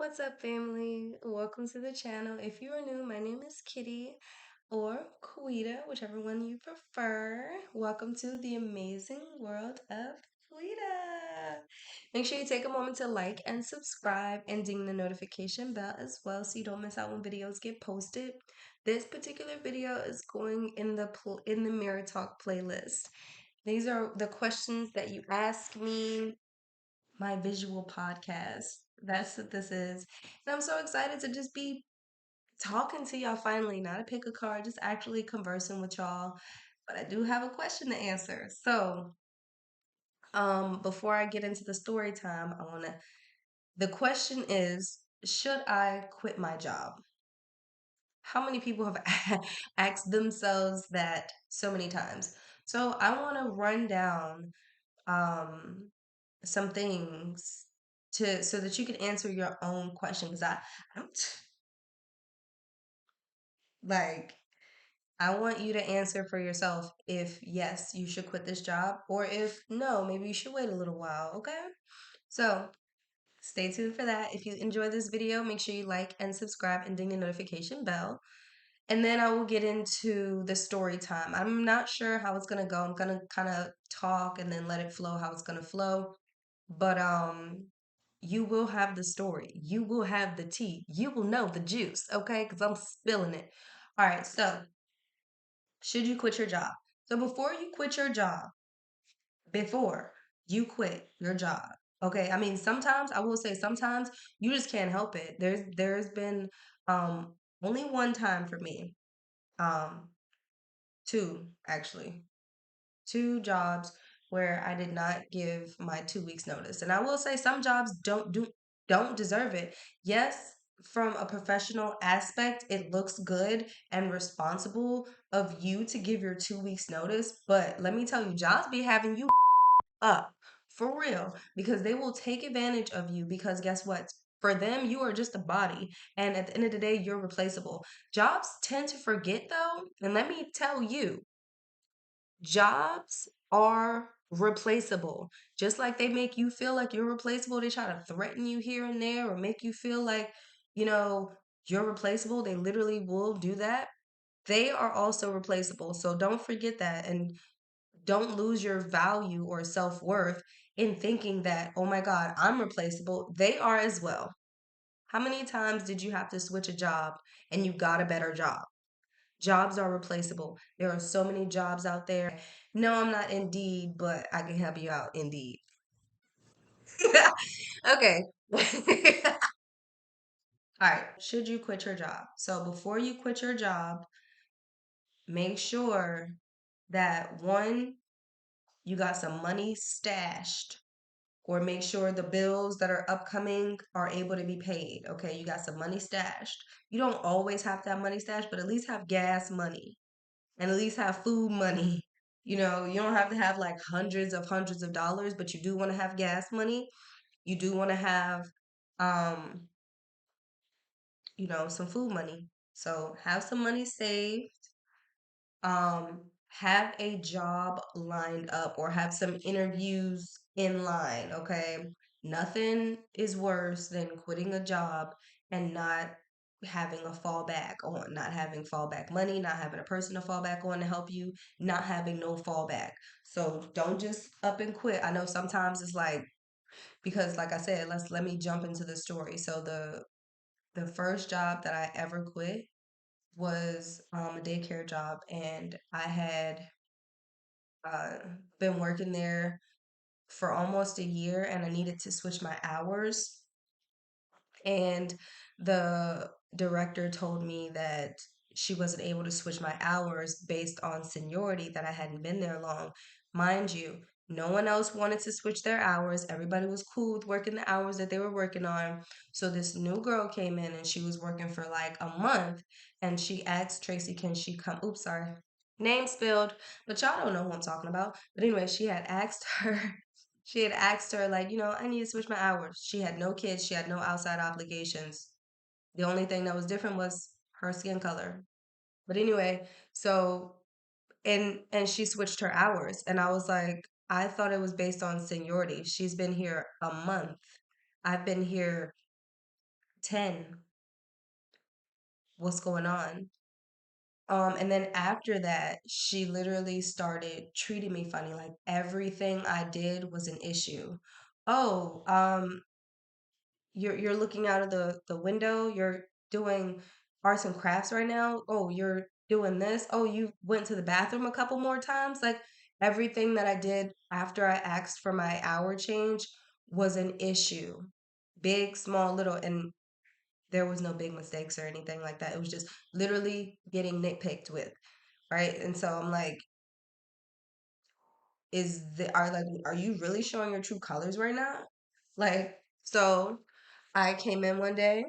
What's up, family? Welcome to the channel. If you are new, my name is Kitty or Quita, whichever one you prefer. Welcome to the amazing world of Quita. Make sure you take a moment to like and subscribe and ding the notification bell as well so you don't miss out when videos get posted. This particular video is going in the Mirror Talk playlist. These are the questions that you ask me, my visual podcast. That's what this is. And I'm so excited to just be talking to y'all finally, not to pick a card, just actually conversing with y'all. But I do have a question to answer. So, before I get into the story time, the question is, should I quit my job? How many people have asked themselves that so many times? So I want to run down um some things to so that you can answer your own question because I don't like I want you to answer for yourself if yes, you should quit this job or if no, maybe you should wait a little while, okay? So, stay tuned for that. If you enjoy this video, make sure you like and subscribe and ding the notification bell. And then I will get into the story time. I'm not sure how it's gonna go. I'm gonna kind of talk and then let it flow how it's gonna flow. But you will have the story. You will have the tea. You will know the juice, okay? Because I'm spilling it. All right, so should you quit your job? So before you quit your job, okay? I mean, sometimes I will say sometimes you just can't help it. There's been um only one time for me. Um two actually. Two jobs where I did not give my 2 weeks notice. And I will say some jobs don't deserve it. Yes, from a professional aspect, it looks good and responsible of you to give your 2 weeks notice. But let me tell you, jobs be having you up for real because they will take advantage of you because guess what? For them, you are just a body. And at the end of the day, you're replaceable. Jobs tend to forget though. And let me tell you, jobs are replaceable. Just like they make you feel like you're replaceable, they try to threaten you here and there or make you feel like, you know, you're replaceable. They literally will do that. They are also replaceable. So don't forget that and don't lose your value or self worth in thinking that, oh my God, I'm replaceable. They are as well. How many times did you have to switch a job and you got a better job? Jobs are replaceable. There are so many jobs out there. No, I'm not Indeed, but I can help you out, Indeed. Okay. All right. Should you quit your job? So before you quit your job, make sure that one, you got some money stashed, or make sure the bills that are upcoming are able to be paid. Okay. You got some money stashed. You don't always have to have money stashed, but at least have gas money and at least have food money. You know, you don't have to have like hundreds of dollars, but you do want to have gas money. You do want to have, um, some food money. So have some money saved. Have a job lined up or have some interviews in line. Okay. Nothing is worse than quitting a job and not having a fallback on, not having fallback money, not having a person to fall back on to help you, not having no fallback. So don't just up and quit. I know sometimes it's like because like I said, let me jump into the story. So the first job that I ever quit was a daycare job and I had uh, been working there for almost a year and I needed to switch my hours. And the director told me that she wasn't able to switch my hours based on seniority, that I hadn't been there long. Mind you, no one else wanted to switch their hours. Everybody was cool with working the hours that they were working on. So this new girl came in and she was working for like a month and she asked Tracy, can she come? Oops, sorry. Name spilled, but y'all don't know who I'm talking about. But anyway, she had asked her, like, I need to switch my hours. She had no kids, she had no outside obligations. The only thing that was different was her skin color. But anyway, so and she switched her hours. And I was like, I thought it was based on seniority. She's been here a month. I've been here 10. What's going on? And then after that, she literally started treating me funny. Like everything I did was an issue. Oh, you're looking out of the window. You're doing arts and crafts right now. Oh, you're doing this. Oh, you went to the bathroom a couple more times. Like everything that I did after I asked for my hour change was an issue. Big, small, little, and there was no big mistakes or anything like that. It was just literally getting nitpicked with, right? And so I'm like, are you really showing your true colors right now? Like, so I came in one day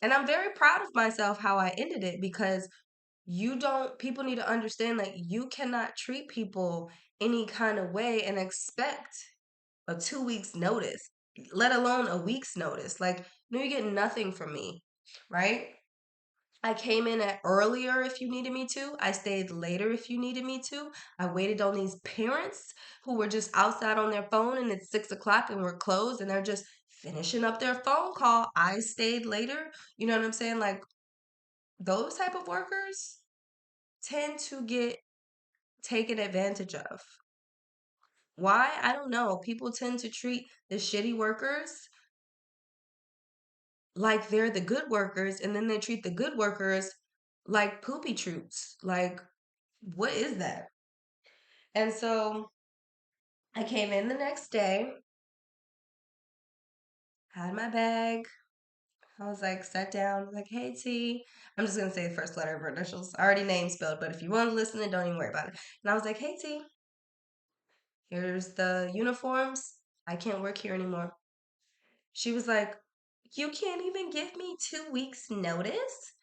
and I'm very proud of myself how I ended it because people need to understand like you cannot treat people any kind of way and expect a 2 weeks notice, let alone a week's notice. Like, no, you get nothing from me, right? I came in at earlier if you needed me to. I stayed later if you needed me to. I waited on these parents who were just outside on their phone and it's 6 o'clock and we're closed and they're just finishing up their phone call. I stayed later. You know what I'm saying? Like those type of workers tend to get taken advantage of. Why? I don't know. People tend to treat the shitty workers like they're the good workers and then they treat the good workers like poopy troops. Like, what is that? And so I came in the next day, had my bag. I was like, sat down, like, hey T. I'm just gonna say the first letter of her initials. I already name spelled, but if you want to listen, then don't even worry about it. And I was like, hey T, here's the uniforms. I can't work here anymore. She was like, you can't even give me 2 weeks notice?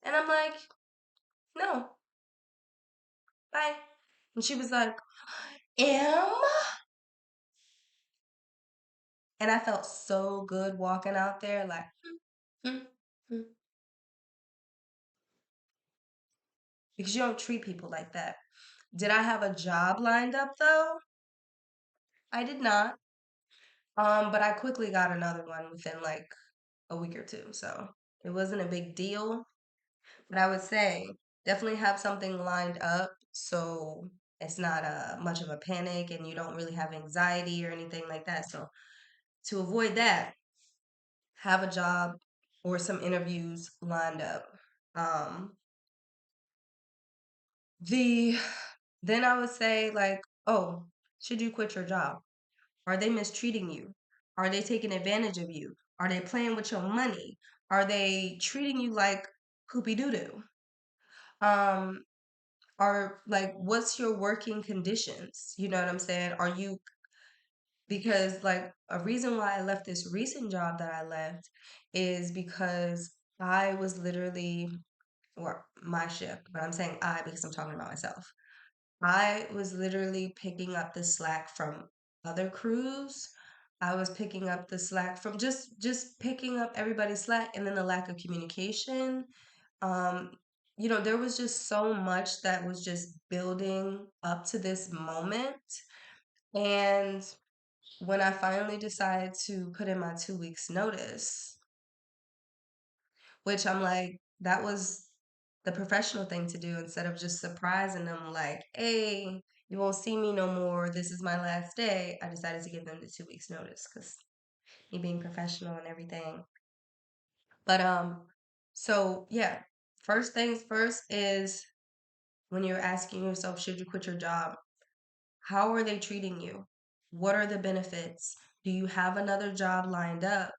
And I'm like, no, bye. And she was like, M? And I felt so good walking out there, like, mm, mm, because you don't treat people like that. Did I have a job lined up though? I did not. But I quickly got another one within like a week or two, so it wasn't a big deal. But I would say definitely have something lined up so it's not much of a panic and you don't really have anxiety or anything like that. So to avoid that, have a job or some interviews lined up. Um, the then I would say like, oh, should you quit your job? Are they mistreating you? Are they taking advantage of you? Are they playing with your money? Are they treating you like poopy doo doo? Um, are like, what's your working conditions? You know what I'm saying? Are you, because like a reason why I left this recent job that I left is because I was literally, or my shift, but I'm saying I because I'm talking about myself. I was literally picking up the slack from other crews. I was picking up the slack from just picking up everybody's slack and then the lack of communication. Um, there was just so much that was just building up to this moment. And when I finally decided to put in my 2 weeks notice, which I'm like, that was the professional thing to do instead of just surprising them like, hey, you won't see me no more. This is my last day. I decided to give them the 2 weeks notice because me being professional and everything. But so yeah, first things first is when you're asking yourself, should you quit your job? How are they treating you? What are the benefits? Do you have another job lined up?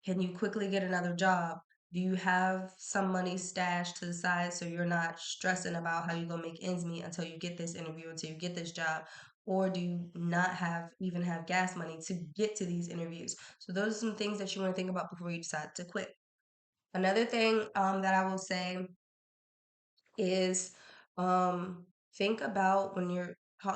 Can you quickly get another job? Do you have some money stashed to the side so you're not stressing about how you're gonna make ends meet until you get this interview, until you get this job? Or do you not have gas money to get to these interviews? So those are some things that you want to think about before you decide to quit. Another thing that I will say is think about when you're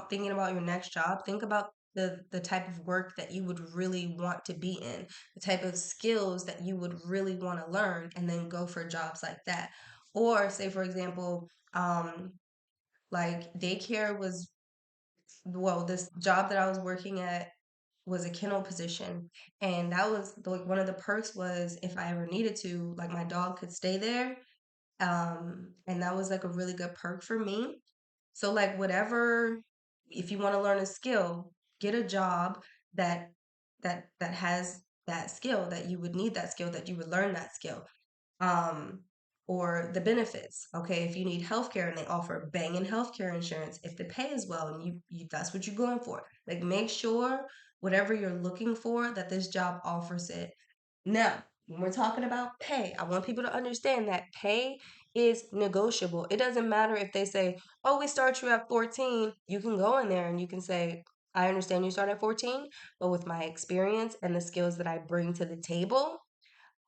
thinking about your next job, think about the type of work that you would really want to be in, the type of skills that you would really want to learn, and then go for jobs like that. Or say, for example, like daycare was, well, this job that I was working at was a kennel position, and that was like one of the perks was if I ever needed to, like my dog could stay there. And that was like a really good perk for me. So like whatever, if you want to learn a skill, get a job that that has that skill, that you would need that skill, that you would learn that skill. um, or the benefits. Okay, if you need healthcare and they offer banging healthcare insurance, if the pay is well and you that's what you're going for. Like make sure whatever you're looking for that this job offers it. Now, when we're talking about pay, I want people to understand that pay is negotiable. It doesn't matter if they say, "Oh, we start you at 14." You can go in there and you can say, "I understand you start at 14, but with my experience and the skills that I bring to the table,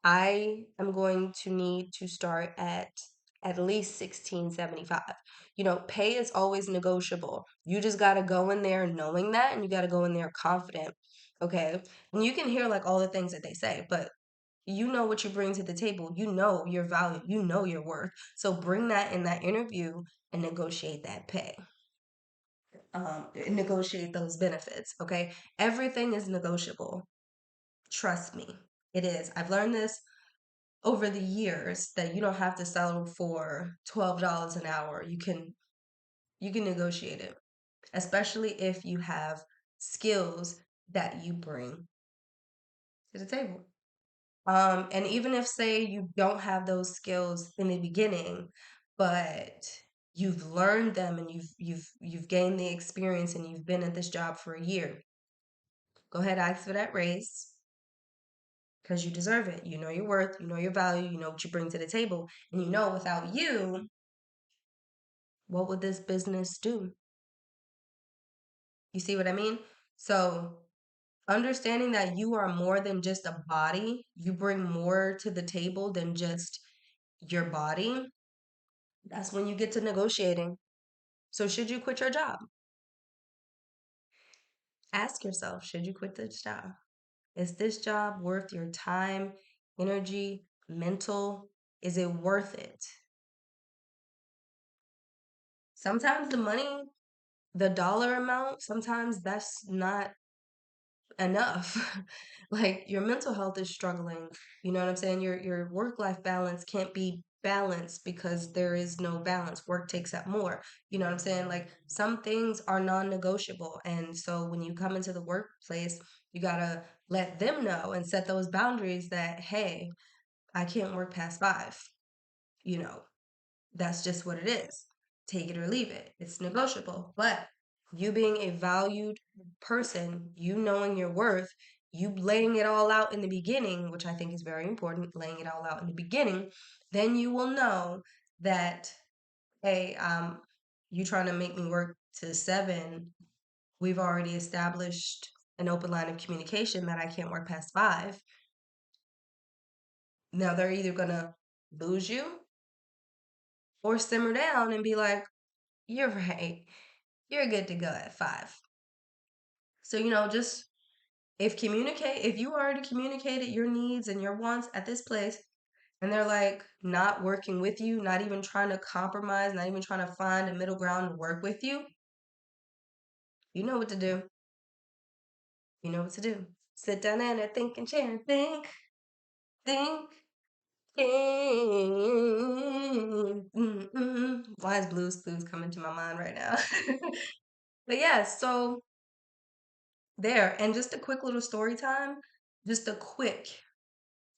I am going to need to start at least 16.75." You know, pay is always negotiable. You just got to go in there knowing that, and you got to go in there confident. Okay? And you can hear like all the things that they say, but you know what you bring to the table. You know your value. You know your worth. So bring that in that interview and negotiate that pay. Negotiate those benefits. Okay? Everything is negotiable. Trust me. It is. I've learned this over the years that you don't have to settle for $12 an hour. You can negotiate it, especially if you have skills that you bring to the table. And even if say you don't have those skills in the beginning, but you've learned them and you've gained the experience and you've been at this job for a year, go ahead, ask for that raise because you deserve it. You know your worth, you know your value, you know what you bring to the table, and you know without you, what would this business do? You see what I mean? So, understanding that you are more than just a body, you bring more to the table than just your body, that's when you get to negotiating. So, should you quit your job? Ask yourself, should you quit this job? Is this job worth your time, energy, mental? Is it worth it? Sometimes the money, the dollar amount, sometimes that's not enough. Like your mental health is struggling. You know what I'm saying? Your work life balance can't be balanced because there is no balance. Work takes up more. You know what I'm saying? Like some things are non-negotiable. And so when you come into the workplace, you gotta let them know and set those boundaries that, hey, I can't work past 5. You know, that's just what it is. Take it or leave it. It's negotiable. But you being a valued person, you knowing your worth, you laying it all out in the beginning, which I think is very important, laying it all out in the beginning, then you will know that, hey, you trying to make me work to 7. We've already established an open line of communication that I can't work past 5. Now they're either gonna lose you or simmer down and be like, you're right. You're good to go at 5. So, just if you already communicated your needs and your wants at this place, and they're like not working with you, not even trying to compromise, not even trying to find a middle ground to work with you, you know what to do. You know what to do. Sit down in a thinking chair and think. Why is Blues Clues coming to my mind right now? But yeah, so there. And just a quick little story time. Just a quick,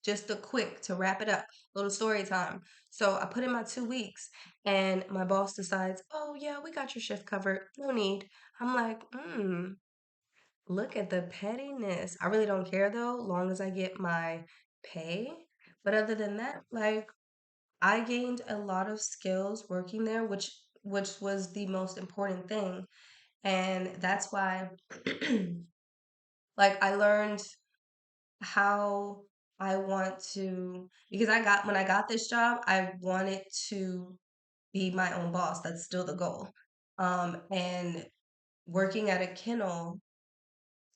just a quick to wrap it up. Little story time. So I put in my 2 weeks and my boss decides, oh yeah, we got your shift covered. No need. I'm like, look at the pettiness. I really don't care though, long as I get my pay. But other than that, like I gained a lot of skills working there, which was the most important thing. And that's why like I learned how I want to, because when I got this job, I wanted to be my own boss. That's still the goal. And working at a kennel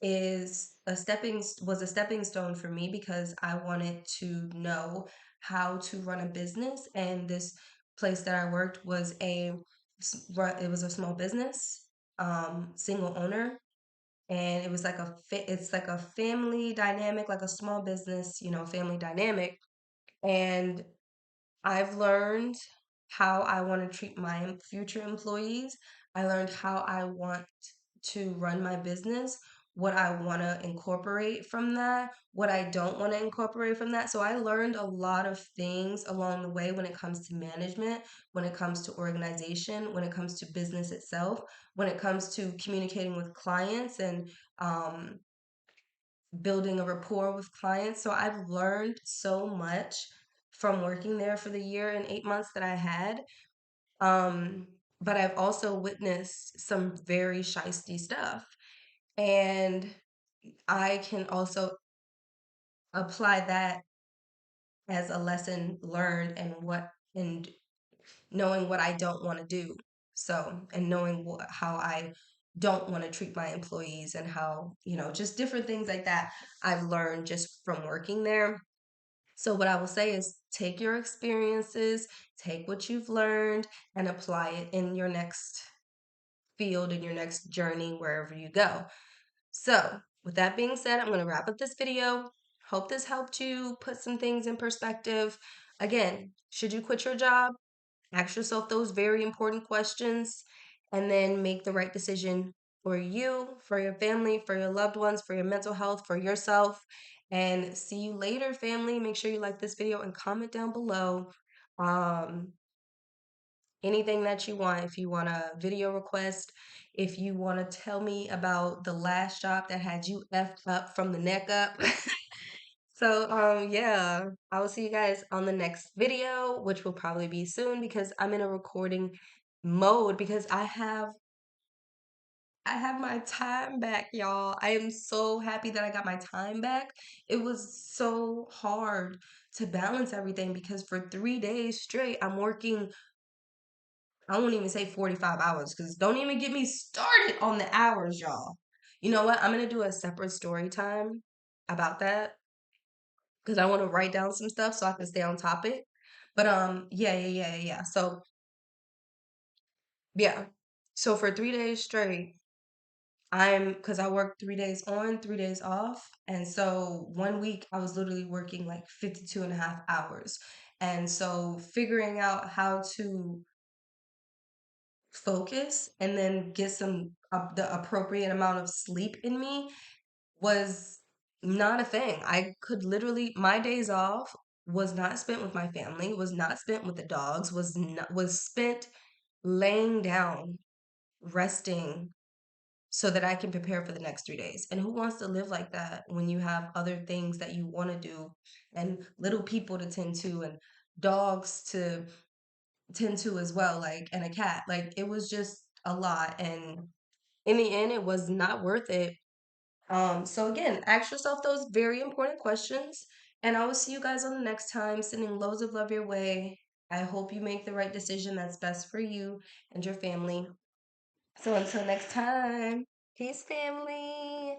was a stepping stone for me because I wanted to know how to run a business. And this place that I worked was it was a small business, single owner. and it was like it's like a family dynamic, like a small business, family dynamic. And I've learned how I want to treat my future employees. I learned how I want to run my business, what I want to incorporate from that, what I don't want to incorporate from that. So I learned a lot of things along the way when it comes to management, when it comes to organization, when it comes to business itself, when it comes to communicating with clients and um, building a rapport with clients. So I've learned so much from working there for the year and 8 months that I had. Um, but I've also witnessed some very shisty stuff. And I can also apply that as a lesson learned and knowing what I don't want to do. So, and knowing how I don't want to treat my employees and how, just different things like that I've learned just from working there. So, what I will say is take your experiences, take what you've learned, and apply it in your next field, in your next journey, wherever you go. So, with that being said, I'm going to wrap up this video. Hope this helped you put some things in perspective. Again, should you quit your job? Ask yourself those very important questions and then make the right decision for you, for your family, for your loved ones, for your mental health, for yourself. And see you later, family. Make sure you like this video and comment down below. Um, Anything that you want. If you want a video request, if you want to tell me about the last job that had you effed up from the neck up. So, yeah, I will see you guys on the next video, which will probably be soon because I'm in a recording mode because I have my time back, y'all. I am so happy that I got my time back. It was so hard to balance everything because for 3 days straight, I'm working. I won't even say 45 hours because don't even get me started on the hours, y'all. You know what? I'm gonna do a separate story time about that because I want to write down some stuff so I can stay on topic. But yeah, yeah, yeah, yeah, yeah. So yeah. So for 3 days straight, because I worked 3 days on, 3 days off. And so one week I was literally working like 52 and a half hours. And so figuring out how to focus and then get the appropriate amount of sleep in me was not a thing. I could literally my days off was not spent with my family, was not spent with the dogs, was spent laying down, resting so that I can prepare for the next 3 days. And who wants to live like that when you have other things that you want to do and little people to tend to and dogs to tend to as well, like, and a cat. Like, it was just a lot. And in the end, it was not worth it. So again, ask yourself those very important questions. And I will see you guys on the next time, sending loads of love your way. I hope you make the right decision that's best for you and your family. So until next time, peace, family.